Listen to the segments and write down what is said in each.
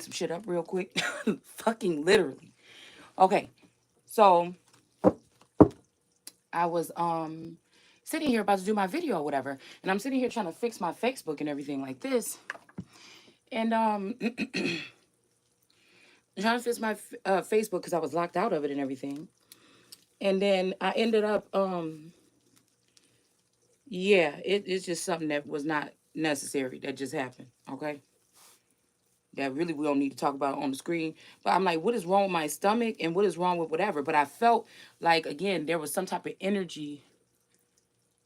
some shit up real quick. Fucking literally. Okay. So I was sitting here about to do my video or whatever, and I'm sitting here trying to fix my Facebook and everything like this. And trying to fix my Facebook because I was locked out of it and everything. And then I ended up yeah, it's just something that was not necessary that just happened. Okay. That really we don't need to talk about on the screen. But I'm like, what is wrong with my stomach and what is wrong with whatever? But I felt like again there was some type of energy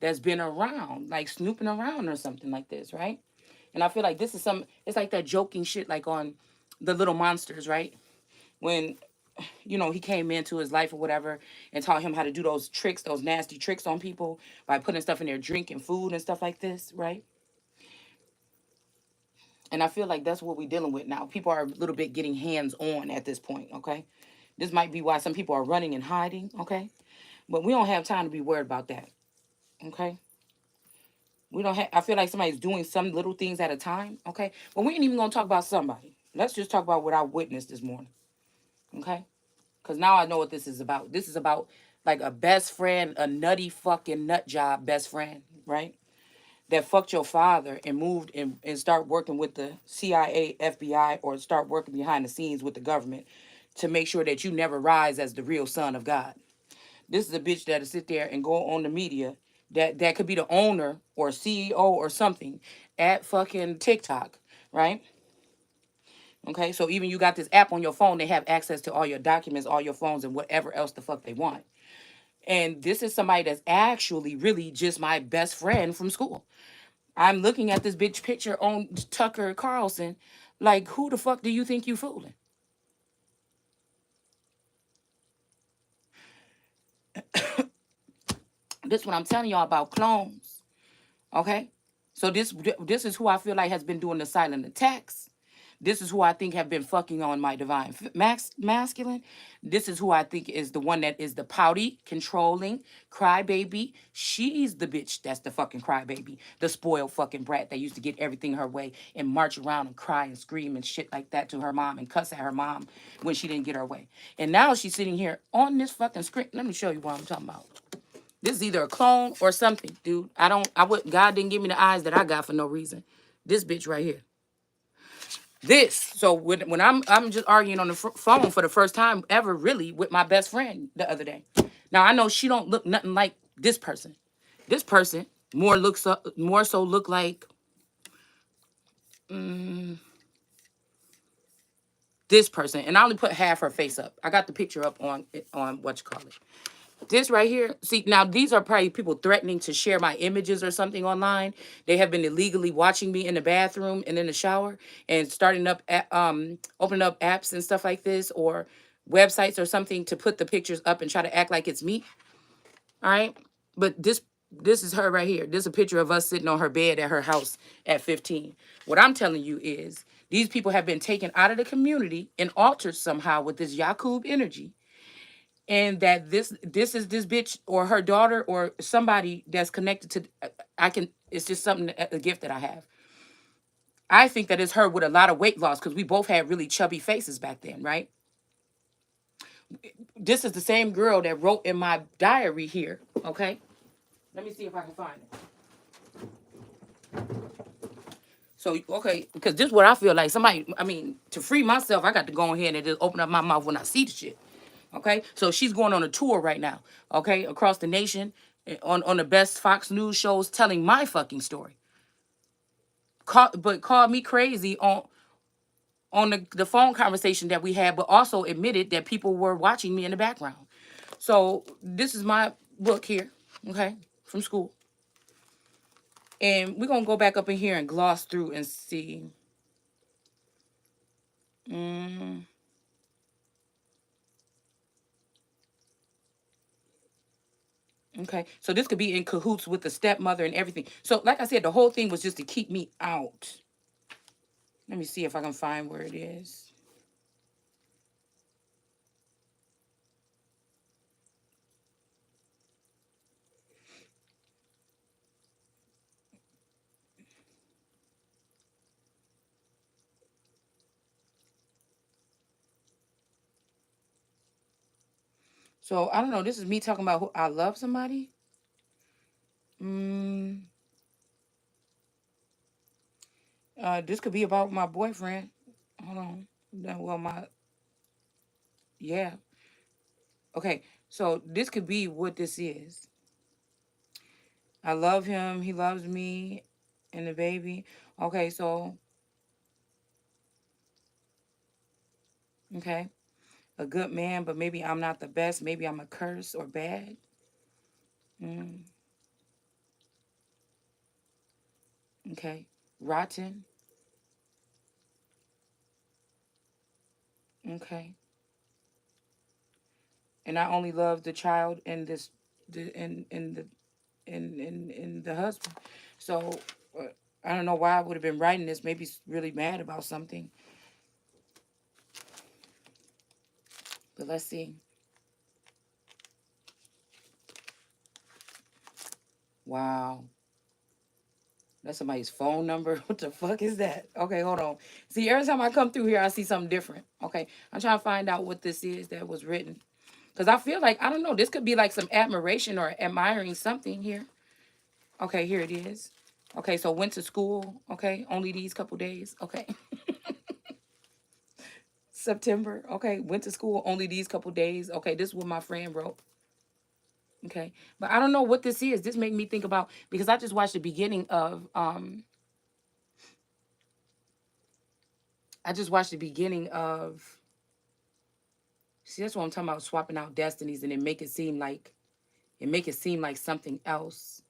that's been around, like snooping around or something like this, right? And I feel like this is some it's like that joking shit like on the little monsters, right? When he came into his life or whatever and taught him how to do those tricks, those nasty tricks on people by putting stuff in their drink and food and stuff like this, right? And I feel like that's what we're dealing with now. People are a little bit getting hands on at this point, okay? This might be why some people are running and hiding, okay? But we don't have time to be worried about that, okay? We don't have, I feel like somebody's doing some little things at a time, okay? But we ain't even gonna talk about somebody. Let's just talk about what I witnessed this morning, okay? Because now I know what this is about. This is about like a best friend, a nutty fucking nut job best friend, right? That fucked your father and moved and start working with the CIA, FBI, or start working behind the scenes with the government to make sure that you never rise as the real son of God. This is a bitch that'll sit there and go on the media that could be the owner or CEO or something at fucking TikTok, right? Okay, so even you got this app on your phone, they have access to all your documents, all your phones, and whatever else the fuck they want. And this is somebody that's actually really just my best friend from school. I'm looking at this bitch picture on Tucker Carlson, like, who the fuck do you think you fooling? This is what I'm telling y'all about clones. Okay? So this is who I feel like has been doing the silent attacks. This is who I think have been fucking on my divine masculine. This is who I think is the one that is the pouty, controlling, crybaby. She's the bitch that's the fucking crybaby. The spoiled fucking brat that used to get everything her way and march around and cry and scream and shit like that to her mom and cuss at her mom when she didn't get her way. And now she's sitting here on this fucking screen. Let me show you what I'm talking about. This is either a clone or something, dude. God didn't give me the eyes that I got for no reason. This bitch right here. This. So when I'm just arguing on the phone for the first time ever, really, with my best friend the other day. Now I know she don't look nothing like this person. This person more so look like this person, and I only put half her face up. I got the picture up on what you call it. This right here, see, now these are probably people threatening to share my images or something online. They have been illegally watching me in the bathroom and in the shower and starting up, opening up apps and stuff like this or websites or something to put the pictures up and try to act like it's me. All right. But this is her right here. This is a picture of us sitting on her bed at her house at 15. What I'm telling you is these people have been taken out of the community and altered somehow with this Yakub energy, and that this is this bitch or her daughter or somebody that's connected to I can it's just something a gift that I have. I think that it's her with a lot of weight loss because we both had really chubby faces back then, right? This is the same girl that wrote in my diary here, okay? Let me see if I can find it. So, okay, because this is what I feel like. Somebody, I mean, to free myself, I got to go ahead and just open up my mouth when I see the shit. Okay, so she's going on a tour right now, okay, across the nation on the best Fox News shows telling my fucking story. But called me crazy on the phone conversation that we had, but also admitted that people were watching me in the background. So this is my book here, okay, from school. And we're going to go back up in here and gloss through and see. Mm, okay, so this could be in cahoots with the stepmother and everything. So like I said, the whole thing was just to keep me out. Let me see if I can find where it is. So I don't know. This is me talking about who I love somebody. Mm, this could be about my boyfriend. Hold on. Well, my yeah. Okay. So this could be what this is. I love him. He loves me, and the baby. Okay. So okay, a good man, but maybe I'm not the best. Maybe I'm a curse or bad. Mm, okay. Rotten. Okay. And I only love the child and this, in the in the husband. So uh, I don't know why I would have been writing this. Maybe he's really mad about something. But let's see. Wow. That's somebody's phone number. What the fuck is that? Okay, hold on. See, every time I come through here, I see something different. Okay, I'm trying to find out what this is that was written. Because I feel like, I don't know, this could be like some admiration or admiring something here. Okay, here it is. Okay, so went to school. Okay, only these couple days. Okay. September. Okay, went to school only these couple days. Okay, this is what my friend wrote. Okay, but I don't know what this is. This made me think about, because I just watched the beginning of I just watched the beginning of. See, that's what I'm talking about. Swapping out destinies, and it make it seem like something else.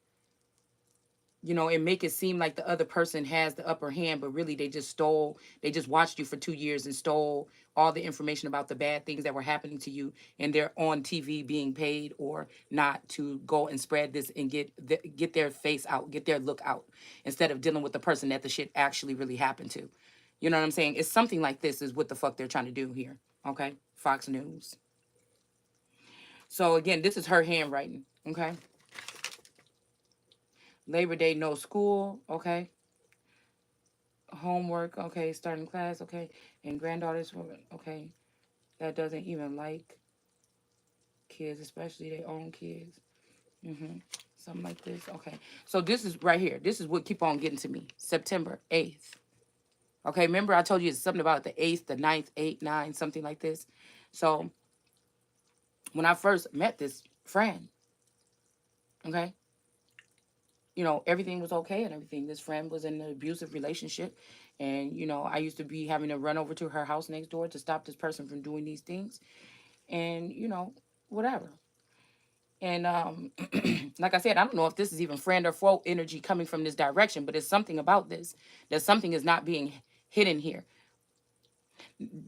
And make it seem like the other person has the upper hand, but really they just watched you for 2 years and stole all the information about the bad things that were happening to you, and they're on TV being paid or not to go and spread this and get their face out, get their look out, instead of dealing with the person that the shit actually really happened to. You know what I'm saying? It's something like this is what the fuck they're trying to do here. Okay? Fox News. So again, this is her handwriting. Okay? Labor Day, no school. Okay? Homework, okay, starting class, okay, and granddaughters, okay, that doesn't even like kids, especially their own kids. Something like this, okay. So this is right here. This is what keep on getting to me. September 8th. Okay, remember I told you it's something about the 8th, the ninth, 8, 9, something like this. So when I first met this friend, okay, everything was okay and everything. This friend was in an abusive relationship. And, I used to be having to run over to her house next door to stop this person from doing these things. And, whatever. And like I said, I don't know if this is even friend or foe energy coming from this direction, but it's something about this. That something is not being hidden here.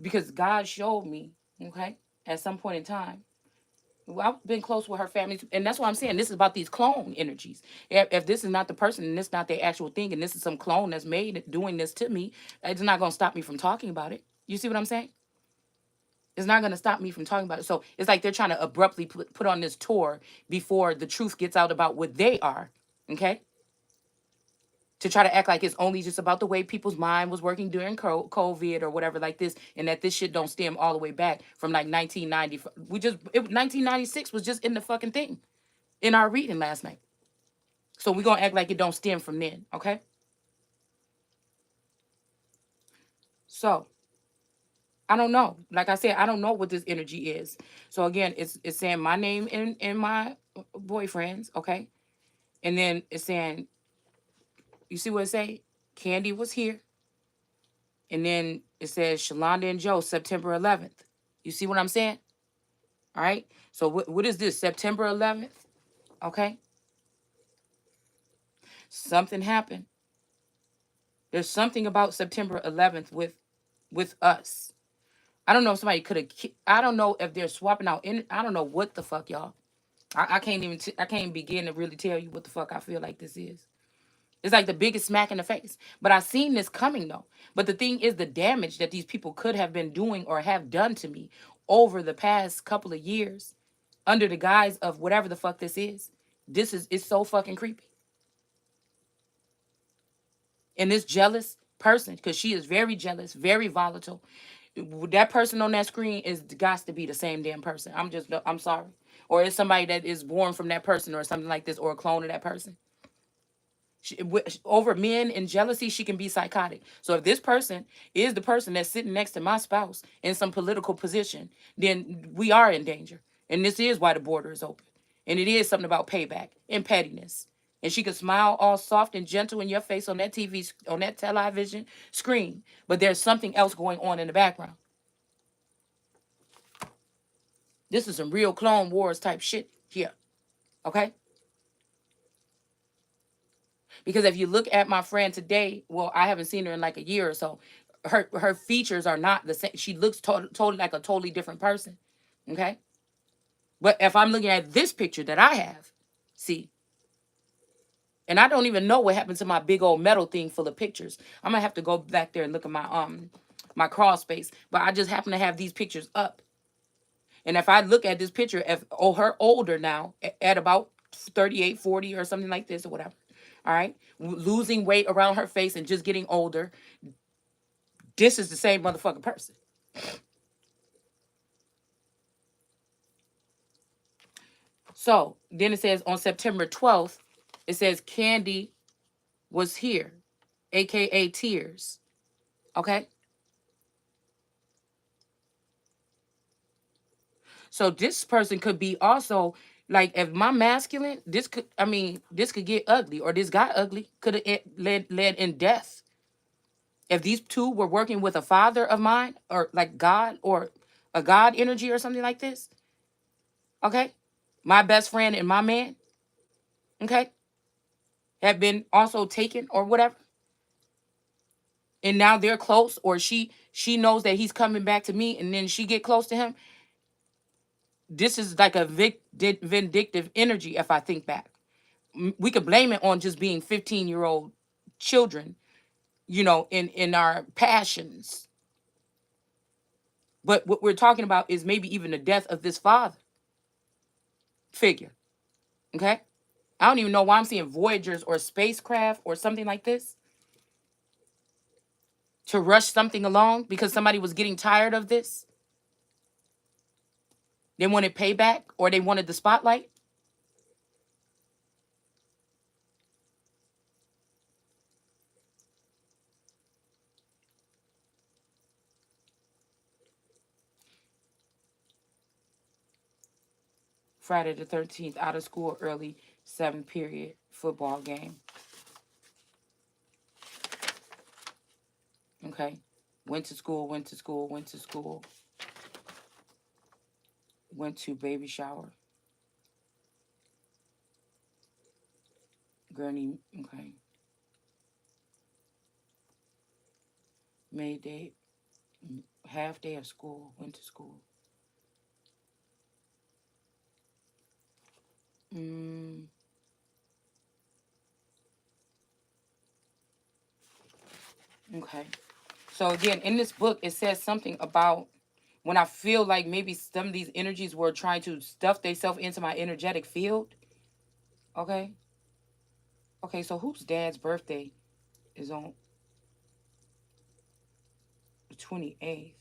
Because God showed me, okay, at some point in time. Well, I've been close with her family, and that's why I'm saying this is about these clone energies. If this is not the person, and this is not the actual thing, and this is some clone that's made doing this to me, it's not going to stop me from talking about it. You see what I'm saying? It's not going to stop me from talking about it. So it's like they're trying to abruptly put on this tour before the truth gets out about what they are, okay? To try to act like it's only just about the way people's mind was working during COVID or whatever like this, and that this shit don't stem all the way back from like 1990. 1996 was just in the fucking thing in our reading last night. So we're going to act like it don't stem from then, okay? So I don't know. Like I said, I don't know what this energy is. So again, it's saying my name and my boyfriend's, okay? And then it's saying, you see what it say? Candy was here. And then it says Shalonda and Joe, September 11th. You see what I'm saying? All right. So what is this? September 11th. Okay. Something happened. There's something about September 11th with us. I don't know if somebody could have. I don't know if they're swapping out. I don't know what the fuck, y'all. I can't even. I can't begin to really tell you what the fuck I feel like this is. It's like the biggest smack in the face. But I seen this coming though. But the thing is, the damage that these people could have been doing or have done to me over the past couple of years, under the guise of whatever the fuck this is. It's so fucking creepy. And this jealous person, because she is very jealous, very volatile. That person on that screen is got to be the same damn person. I'm sorry. Or it's somebody that is born from that person or something like this, or a clone of that person. Over men and jealousy, she can be psychotic. So if this person is the person that's sitting next to my spouse in some political position, then we are in danger. And this is why the border is open. And it is something about payback and pettiness. And she could smile all soft and gentle in your face on that on that television screen, but there's something else going on in the background. This is some real Clone Wars type shit here. Okay? Because if you look at my friend today, well, I haven't seen her in like a year or so. Her features are not the same. She looks totally like a totally different person. Okay? But if I'm looking at this picture that I have, see, and I don't even know what happened to my big old metal thing full of pictures. I'm gonna have to go back there and look at my crawl space. But I just happen to have these pictures up. And if I look at this picture, if her older now at about 38, 40 or something like this or whatever, all right, losing weight around her face and just getting older, this is the same motherfucking person. So then it says on September 12th, it says Candy was here, aka Tears. Okay. So this person could be also like, if my masculine, this could get ugly, or this got ugly, could have led in death. If these two were working with a father of mine, or like God, or a God energy or something like this, okay, my best friend and my man, okay, have been also taken or whatever, and now they're close, or she knows that he's coming back to me, and then she get close to him. This is like a vindictive energy. If I think back, we could blame it on just being 15-year-old children, in our passions. But what we're talking about is maybe even the death of this father figure. Okay, I don't even know why I'm seeing Voyagers or spacecraft or something like this to rush something along because somebody was getting tired of this. They wanted payback, or they wanted the spotlight. Friday the 13th, out of school early, 7th period football game. Okay. Went to school, went to school, went to school. Went to baby shower. Gurney, okay. May day, half day of school, went to school. Okay. So again, in this book, it says something about when I feel like maybe some of these energies were trying to stuff themselves into my energetic field. Okay. Okay, so whose dad's birthday is on the 28th?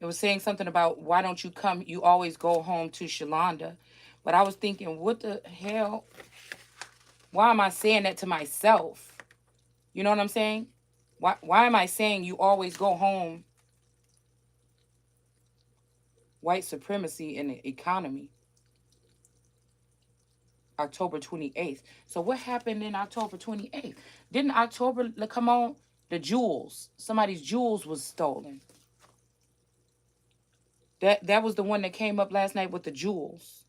It was saying something about, why don't you come? You always go home to Shalonda. But I was thinking, what the hell? Why am I saying that to myself? You know what I'm saying? Why am I saying you always go home? White supremacy in the economy. October 28th. So what happened in October 28th? Didn't October come on? The jewels. Somebody's jewels was stolen. That was the one that came up last night with the jewels.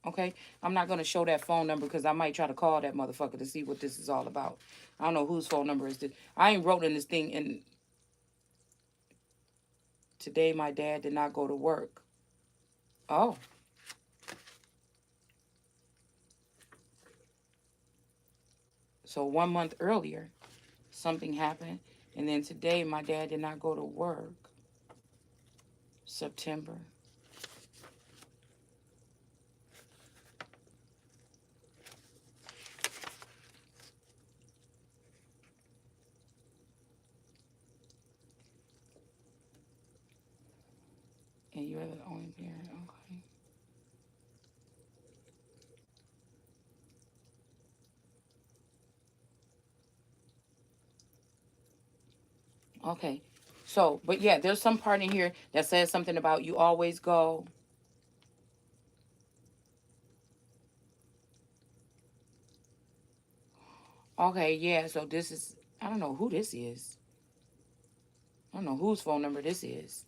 Okay? I'm not going to show that phone number because I might try to call that motherfucker to see what this is all about. I don't know whose phone number is this. I ain't wrote in this thing, and today my dad did not go to work. Oh. So 1 month earlier, something happened. And then today my dad did not go to work. September. only parent. Okay. Okay. So, but yeah, there's some part in here that says something about you always go. Okay, yeah. So this is, I don't know who this is. I don't know whose phone number this is.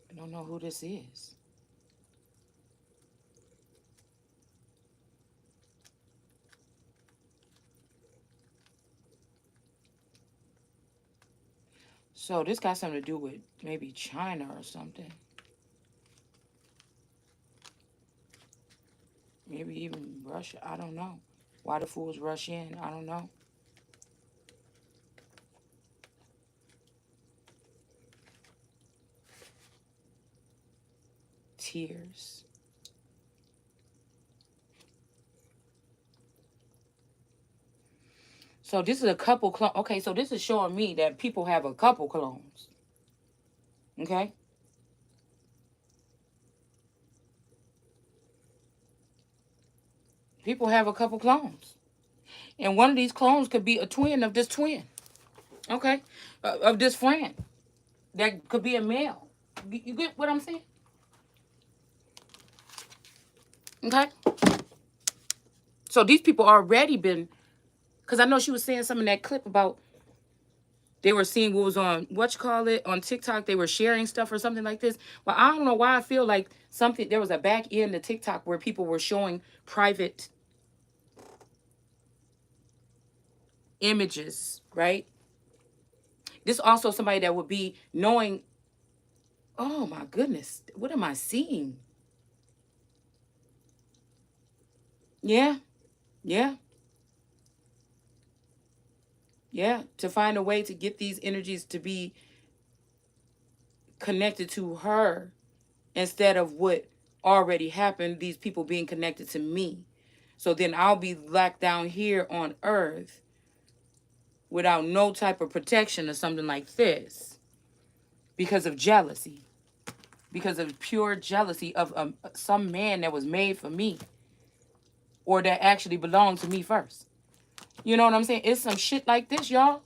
I don't know who this is. So this got something to do with maybe China or something. Maybe even Russia. I don't know. Why the fools rush in? I don't know. Tears. So this is a couple clone. Okay, so this is showing me that people have a couple clones. Okay. People have a couple clones. And one of these clones could be a twin of this twin. Okay. Of this friend. That could be a male. You get what I'm saying? Okay. So these people already been, because I know she was saying something in that clip about they were seeing what was on what you call it on TikTok. They were sharing stuff or something like this. Well, I don't know why I feel like something there was a back end to TikTok where people were showing private images, right? This also somebody that would be knowing, oh my goodness, what am I seeing? Yeah, yeah, yeah. To find a way to get these energies to be connected to her instead of what already happened, these people being connected to me. So then I'll be locked down here on earth without no type of protection or something like this because of jealousy, because of pure jealousy of some man that was made for me or that actually belonged to me first. You know what I'm saying? It's some shit like this, y'all.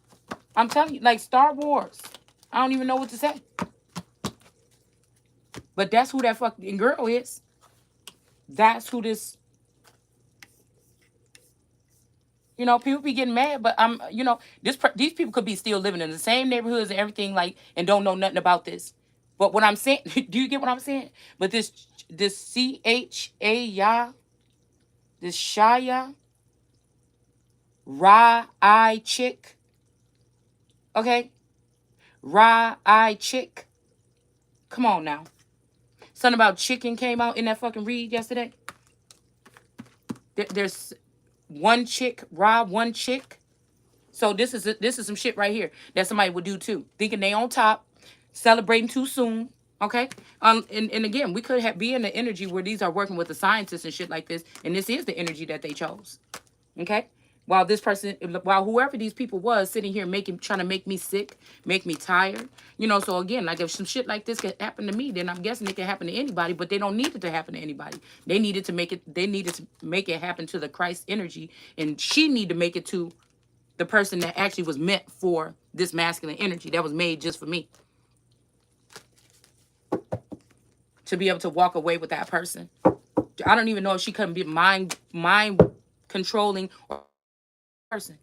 I'm telling you, like Star Wars. I don't even know what to say. But that's who that fucking girl is. That's who this. You know, people be getting mad, but I'm, you know, these people could be still living in the same neighborhoods and everything, like, and don't know nothing about this. But what I'm saying, do you get what I'm saying? But this CHA, this Shaya, Ra I chick, okay, Ra I chick. Come on now. Something about chicken came out in that fucking read yesterday. There's one chick, Ra one chick. So this is some shit right here that somebody would do too, thinking they on top, celebrating too soon. Okay, and again, we could be in the energy where these are working with the scientists and shit like this, and this is the energy that they chose. Okay, while this person, while whoever these people was sitting here trying to make me sick, make me tired, you know. So again, like if some shit like this could happen to me, then I'm guessing it can happen to anybody. But they don't need it to happen to anybody. They needed to make it. They needed to make it happen to the Christ energy, and she need to make it to the person that actually was meant for this masculine energy that was made just for me to be able to walk away with that person. I don't even know if she couldn't be mind controlling or person.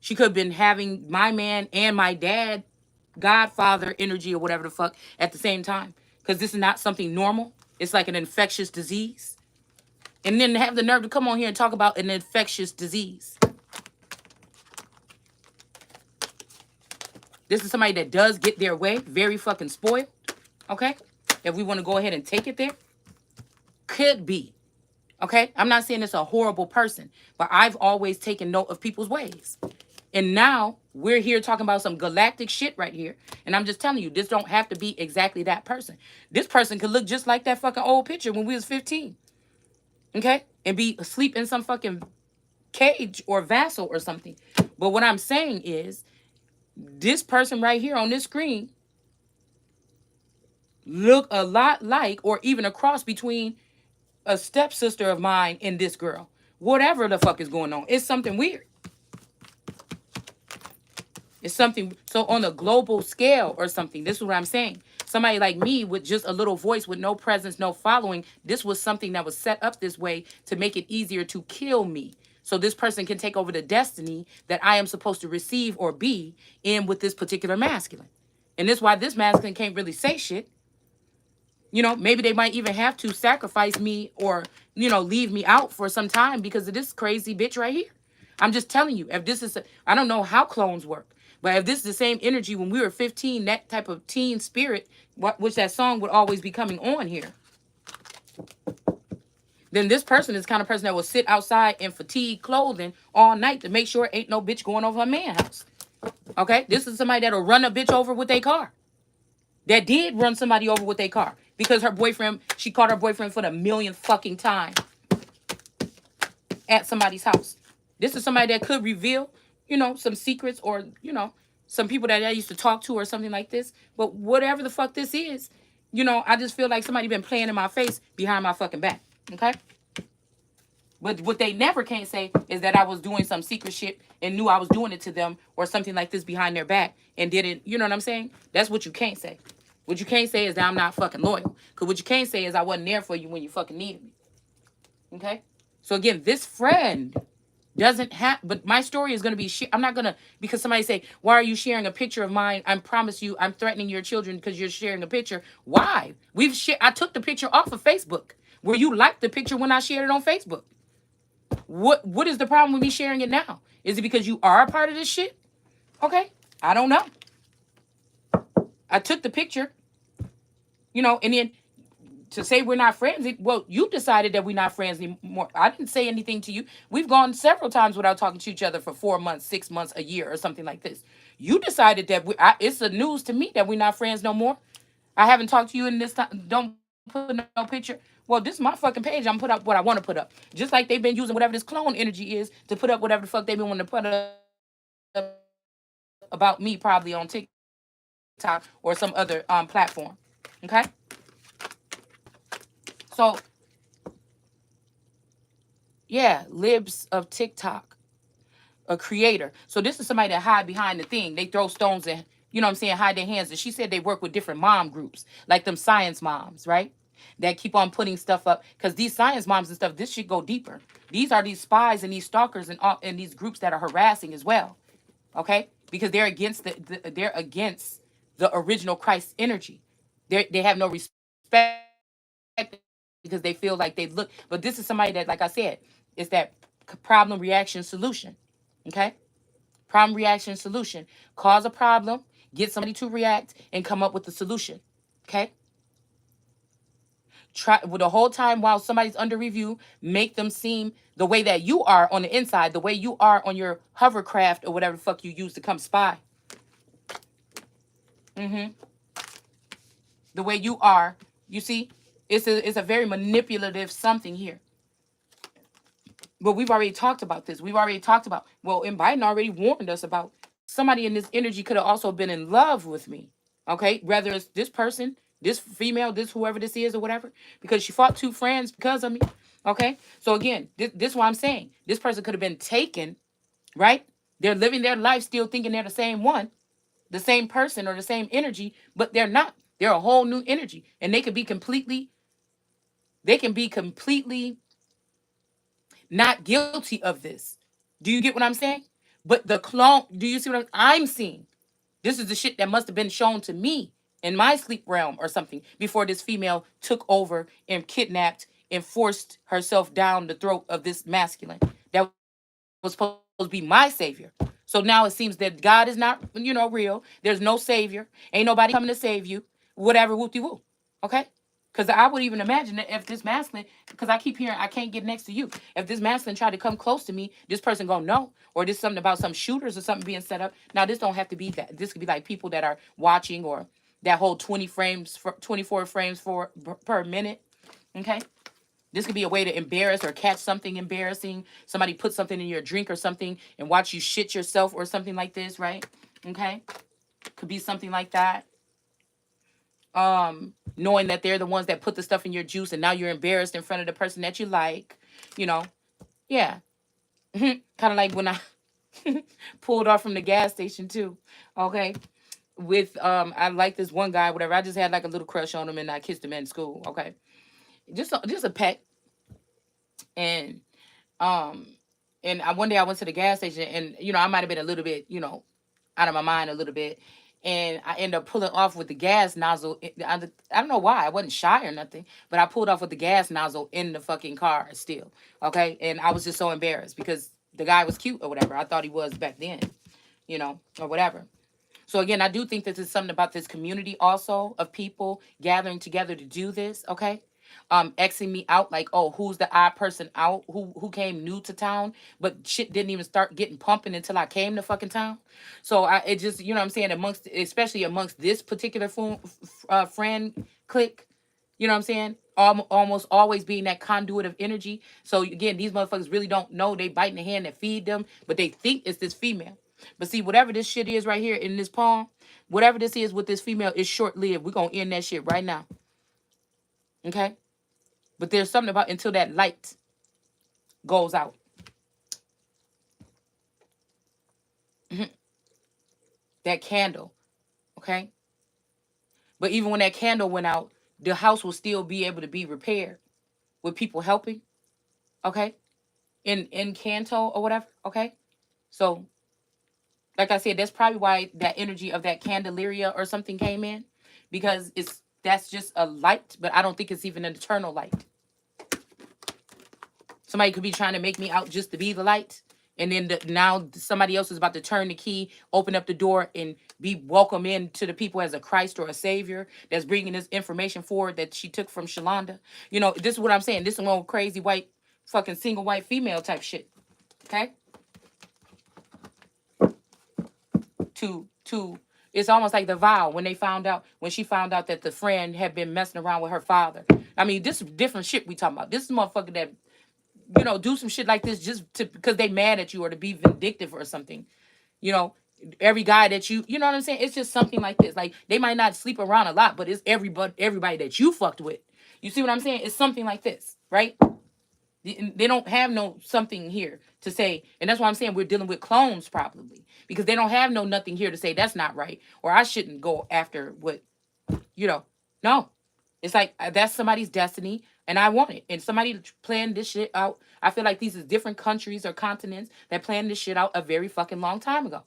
She could have been having my man and my dad, godfather energy or whatever the fuck at the same time. Because this is not something normal. It's like an infectious disease. And then to have the nerve to come on here and talk about an infectious disease. This is somebody that does get their way, very fucking spoiled. Okay? If we want to go ahead and take it there, could be. Okay? I'm not saying it's a horrible person, but I've always taken note of people's ways. And now we're here talking about some galactic shit right here. And I'm just telling you, this don't have to be exactly that person. This person could look just like that fucking old picture when we was 15. Okay? and be asleep in some fucking cage or vassal or something. But what I'm saying is, this person right here on this screen look a lot like, or even a cross between a stepsister of mine and this girl. Whatever the fuck is going on, it's something weird. It's something. So on a global scale or something, this is what I'm saying. Somebody like me with just a little voice, with no presence, no following, this was something that was set up this way to make it easier to kill me. So this person can take over the destiny that I am supposed to receive or be in with this particular masculine. And this is why this masculine can't really say shit. You know, maybe they might even have to sacrifice me or, you know, leave me out for some time because of this crazy bitch right here. I'm just telling you, if this is, I don't know how clones work, but if this is the same energy when we were 15, that type of teen spirit, which that song would always be coming on here, then this person is the kind of person that will sit outside in fatigue clothing all night to make sure ain't no bitch going over her man house. Okay? This is somebody that'll run a bitch over with their car. That did run somebody over with their car because her boyfriend, she caught her boyfriend for the millionth fucking time at somebody's house. This is somebody that could reveal, you know, some secrets or, you know, some people that I used to talk to or something like this. But whatever the fuck this is, you know, I just feel like somebody been playing in my face behind my fucking back. Okay? But what they never can't say is that I was doing some secret shit and knew I was doing it to them or something like this behind their back and didn't, you know what I'm saying? That's what you can't say. What you can't say is that I'm not fucking loyal. Because what you can't say is I wasn't there for you when you fucking needed me. Okay? So again, this friend doesn't have, but my story is going to be, I'm not going to, because somebody say, why are you sharing a picture of mine? I promise you, I'm threatening your children because you're sharing a picture. Why? I took the picture off of Facebook. Where you liked the picture when I shared it on Facebook. What is the problem with me sharing it now? Is it because you are a part of this shit? Okay. I don't know. I took the picture, you know, and then to say we're not friends, well, you decided that we're not friends anymore. I didn't say anything to you. We've gone several times without talking to each other for 4 months, 6 months, a year, or something like this. You decided that it's the news to me that we're not friends no more. I haven't talked to you in this time. Don't put no picture. Well, this is my fucking page. I'm put up what I want to put up. Just like they've been using whatever this clone energy is to put up whatever the fuck they've been wanting to put up about me, probably on TikTok or some other platform. Okay? So, yeah, libs of TikTok, a creator. So this is somebody that hide behind the thing. They throw stones and, you know what I'm saying, hide their hands. And she said they work with different mom groups, like them science moms, right? That keep on putting stuff up. Because these science moms and stuff, this should go deeper. These are these spies and these stalkers and these groups that are harassing as well. Okay? Because they're against they're against the original Christ energy. They have no respect because they feel like they look. But this is somebody that, like I said, is that problem, reaction, solution. Okay? Problem, reaction, solution. Cause a problem, get somebody to react, and come up with the solution. Okay? Try with the whole time while somebody's under review, make them seem the way that you are on the inside, the way you are on your hovercraft or whatever the fuck you use to come spy. The way you are, you see, it's a very manipulative something here. But we've already talked about this. We've already talked about, well, and Biden already warned us about somebody in this energy could have also been in love with me. Okay? Whether it's this person, this female, this whoever this is or whatever, because she fought 2 friends because of me. Okay? So again, this is what I'm saying. This person could have been taken, right? They're living their life still thinking they're the same one, the same person or the same energy, but they're not. They're a whole new energy. And they can be completely not guilty of this. Do you get what I'm saying? But the clone, do you see what I'm seeing? This is the shit that must have been shown to me in my sleep realm or something before this female took over and kidnapped and forced herself down the throat of this masculine that was supposed to be my savior. So now it seems that God is not, real. There's no savior. Ain't nobody coming to save you. Whatever, whoop-de-woo. Okay? Because I would even imagine that if this masculine, because I keep hearing I can't get next to you. If this masculine tried to come close to me, this person gonna know. Or this something about some shooters or something being set up. Now this don't have to be that. This could be like people that are watching or that whole 24 frames per minute. Okay? This could be a way to embarrass or catch something embarrassing. Somebody put something in your drink or something and watch you shit yourself or something like this, right? Okay. Could be something like that. Knowing that they're the ones that put the stuff in your juice and now you're embarrassed in front of the person that you like, you know. Yeah. Kind of like when I pulled off from the gas station too. Okay. With I like this one guy, whatever. I just had like a little crush on him and I kissed him in school. Okay. Just a peck. And um one day I went to the gas station and I might have been a little bit, out of my mind a little bit. And I ended up pulling off with the gas nozzle. I don't know why. I wasn't shy or nothing, but I pulled off with the gas nozzle in the fucking car still. Okay. And I was just so embarrassed because the guy was cute or whatever. I thought he was back then, or whatever. So again, I do think that there's something about this community also of people gathering together to do this, okay? Xing me out like, oh, who's the odd person out? Who came new to town, but shit didn't even start getting pumping until I came to fucking town. So it just, what I'm saying, especially amongst this particular friend clique, you know what I'm saying? Almost always being that conduit of energy. So again, these motherfuckers really don't know they biting the hand that feed them, but they think it's this female. But see, whatever this shit is right here in this palm, whatever this is with this female is short lived. We're gonna end that shit right now. Okay? But there's something about until that light goes out. That candle. Okay? But even when that candle went out, the house will still be able to be repaired with people helping. Okay? In Canto or whatever. Okay? So, like I said, that's probably why that energy of that Candelaria or something came in. Because that's just a light, but I don't think it's even an eternal light. Somebody could be trying to make me out just to be the light. And then now somebody else is about to turn the key, open up the door, and be welcome in to the people as a Christ or a Savior that's bringing this information forward that she took from Shalonda. This is what I'm saying. This is one crazy white, fucking single white female type shit. Okay? It's almost like the vow when she found out that the friend had been messing around with her father. I mean, this is different shit we talking about. This is motherfucker that do some shit like this just because they mad at you or to be vindictive or something. Every guy that you know what I'm saying? It's just something like this. Like, they might not sleep around a lot, but it's everybody that you fucked with. You see what I'm saying? It's something like this, right? They don't have no something here to say. And that's why I'm saying we're dealing with clones probably. Because they don't have nothing here to say that's not right. Or I shouldn't go after what, no. It's like that's somebody's destiny and I want it. And somebody planned this shit out. I feel like these are different countries or continents that planned this shit out a very fucking long time ago.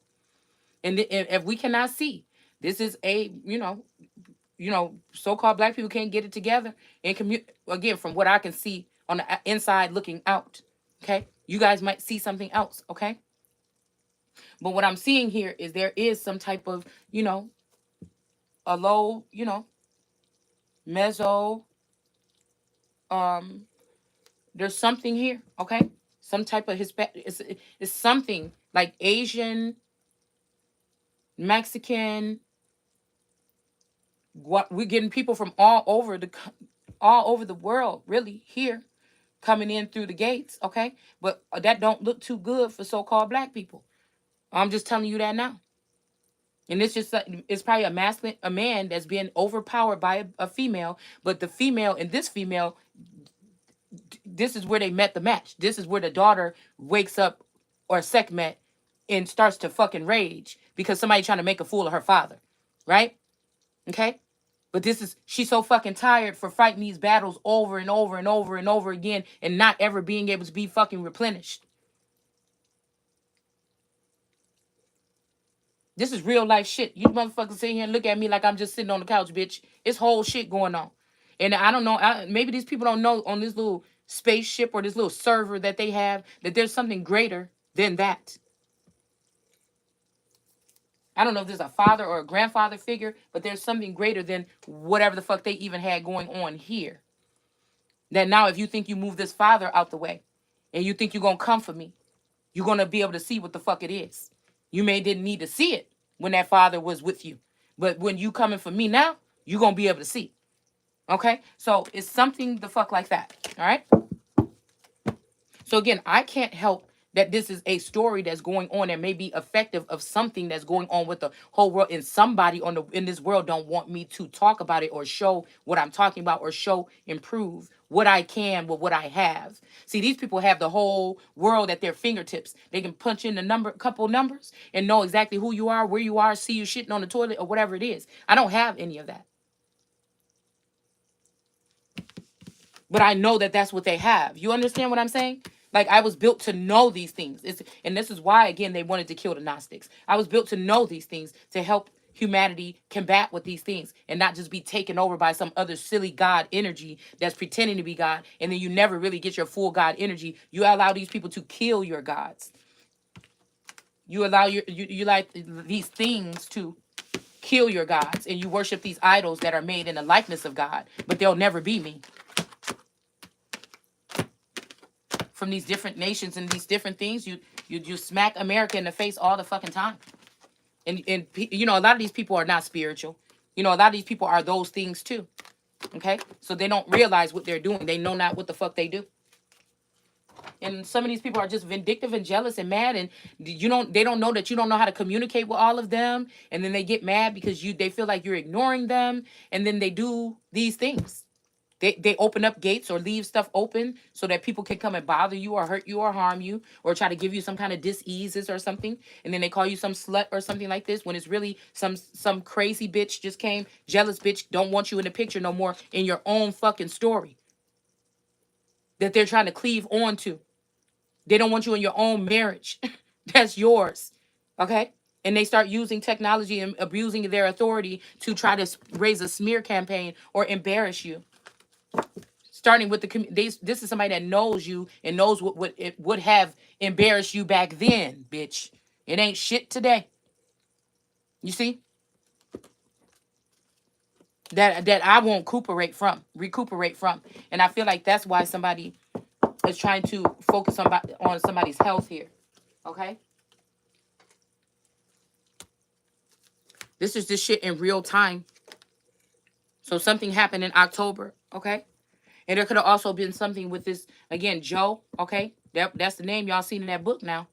And if we cannot see, this is a, so-called black people can't get it together. And again, from what I can see on the inside looking out, okay? You guys might see something else, okay? But what I'm seeing here is there is some type of, a low, mezzo, there's something here, okay? Some type of Hispanic, it's something like Asian, Mexican. We're getting people from all over the world, really, here, coming in through the gates, okay? But that don't look too good for so-called black people. I'm just telling you that now. And it's probably a man that's being overpowered by a female, but the female and this female, this is where they met the match. This is where the daughter wakes up or Sekhmet and starts to fucking rage because somebody trying to make a fool of her father, right? Okay? But she's so fucking tired for fighting these battles over and over and over and over again and not ever being able to be fucking replenished. This is real life shit. You motherfuckers sit here and look at me like I'm just sitting on the couch, bitch. It's whole shit going on. And I don't know, maybe these people don't know on this little spaceship or this little server that they have that there's something greater than that. I don't know if there's a father or a grandfather figure, but there's something greater than whatever the fuck they even had going on here. That now if you think you move this father out the way and you think you're going to come for me, you're going to be able to see what the fuck it is. You didn't need to see it when that father was with you. But when you coming for me now, you're going to be able to see. Okay? So it's something the fuck like that. All right? So again, I can't help that this is a story that's going on that may be effective of something that's going on with the whole world, and somebody in this world don't want me to talk about it or show what I'm talking about or show improve what I can with what I have. See, these people have the whole world at their fingertips. They can punch in couple numbers and know exactly who you are, where you are, see you shitting on the toilet or whatever it is. I don't have any of that. But I know that that's what they have. You understand what I'm saying? Like, I was built to know these things. And this is why, again, they wanted to kill the Gnostics. I was built to know these things, to help humanity combat with these things and not just be taken over by some other silly God energy that's pretending to be God. And then you never really get your full God energy. You allow these people to kill your gods. You allow you like these things to kill your gods, and you worship these idols that are made in the likeness of God, but they'll never be me. From these different nations and these different things, you smack America in the face all the fucking time. And you know, a lot of these people are not spiritual. You know, a lot of these people are those things too. Okay? So they don't realize what they're doing. They know not what the fuck they do. And some of these people are just vindictive and jealous and mad, and they don't know that you don't know how to communicate with all of them, and then they get mad because they feel like you're ignoring them, and then they do these things. They open up gates or leave stuff open so that people can come and bother you or hurt you or harm you or try to give you some kind of diseases or something. And then they call you some slut or something like this when it's really some crazy bitch just came, jealous bitch, don't want you in the picture no more in your own fucking story that they're trying to cleave on to. They don't want you in your own marriage. That's yours. Okay? And they start using technology and abusing their authority to try to raise a smear campaign or embarrass you. Starting with this is somebody that knows you and knows what it would have embarrassed you back then, bitch. It ain't shit today. You see? That I won't recuperate from. And I feel like that's why somebody is trying to focus on somebody's health here. Okay? This is this shit in real time. So something happened in October, okay? And there could have also been something with this, again, Joe, okay? That's the name y'all seen in that book now.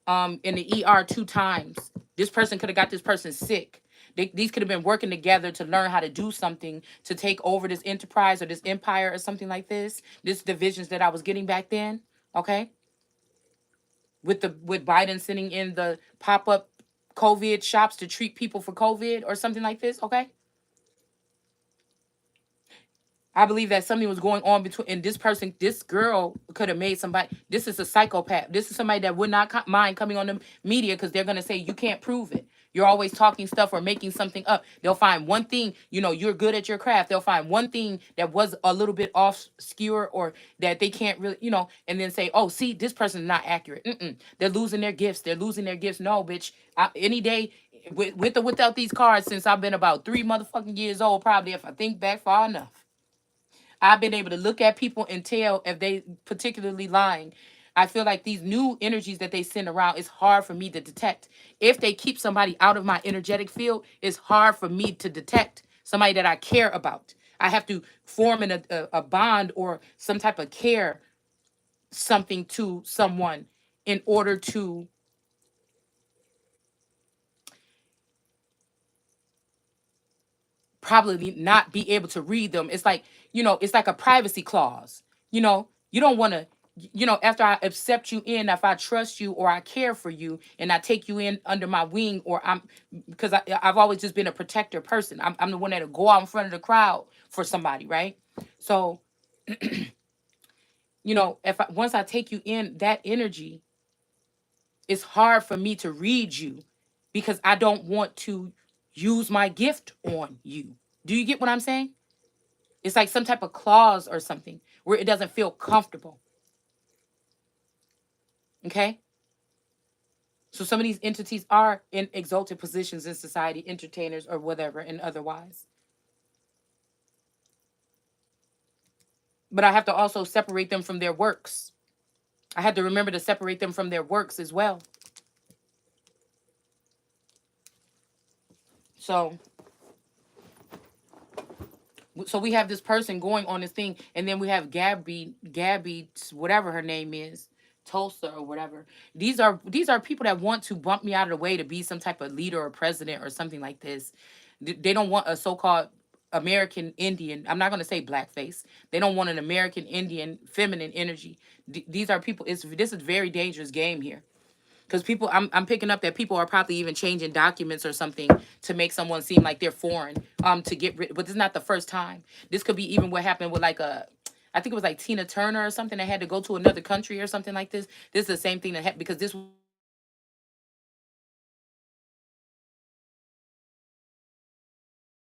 In the ER 2 times. This person could have got this person sick. These could have been working together to learn how to do something to take over this enterprise or this empire or something like this. This divisions that I was getting back then, okay? With Biden sitting in the pop-up COVID shops to treat people for COVID or something like this, okay? I believe that something was going on between, and this girl could have made somebody. This is a psychopath. This is somebody that would not mind coming on the media because they're gonna say you can't prove it. You're always talking stuff or making something up. They'll find one thing, you're good at your craft. They'll find one thing that was a little bit obscure or that they can't really, and then say, oh, see, this person's not accurate. They're losing their gifts. They're losing their gifts. No, bitch. Any day, with or without these cards, since I've been about 3 motherfucking years old, probably if I think back far enough. I've been able to look at people and tell if they particularly lying. I feel like these new energies that they send around, it's hard for me to detect. If they keep somebody out of my energetic field, it's hard for me to detect somebody that I care about. I have to form a bond or some type of care something to someone in order to probably not be able to read them. It's like, it's like a privacy clause. You don't want to, after I accept you in, if I trust you or I care for you and I take you in under my wing, or because I've always just been a protector person. I'm the one that'll go out in front of the crowd for somebody, right? So, once I take you in that energy, it's hard for me to read you because I don't want to use my gift on you. Do you get what I'm saying? It's like some type of clause or something where it doesn't feel comfortable. Okay? So some of these entities are in exalted positions in society, entertainers or whatever, and otherwise. But I have to also separate them from their works. I have to remember to separate them from their works as well. So So we have this person going on this thing, and then we have Gabby, whatever her name is, Tulsa or whatever. These are people that want to bump me out of the way to be some type of leader or president or something like this. They don't want a so-called American Indian. I'm not going to say blackface. They don't want an American Indian feminine energy. These are people. This is very dangerous game here. Because people, I'm picking up that people are probably even changing documents or something to make someone seem like they're foreign, to get rid. But this is not the first time. This could be even what happened with like I think it was like Tina Turner or something that had to go to another country or something like this. This is the same thing that happened because this,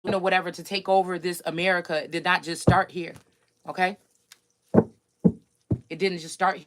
whatever, to take over this America did not just start here. Okay, it didn't just start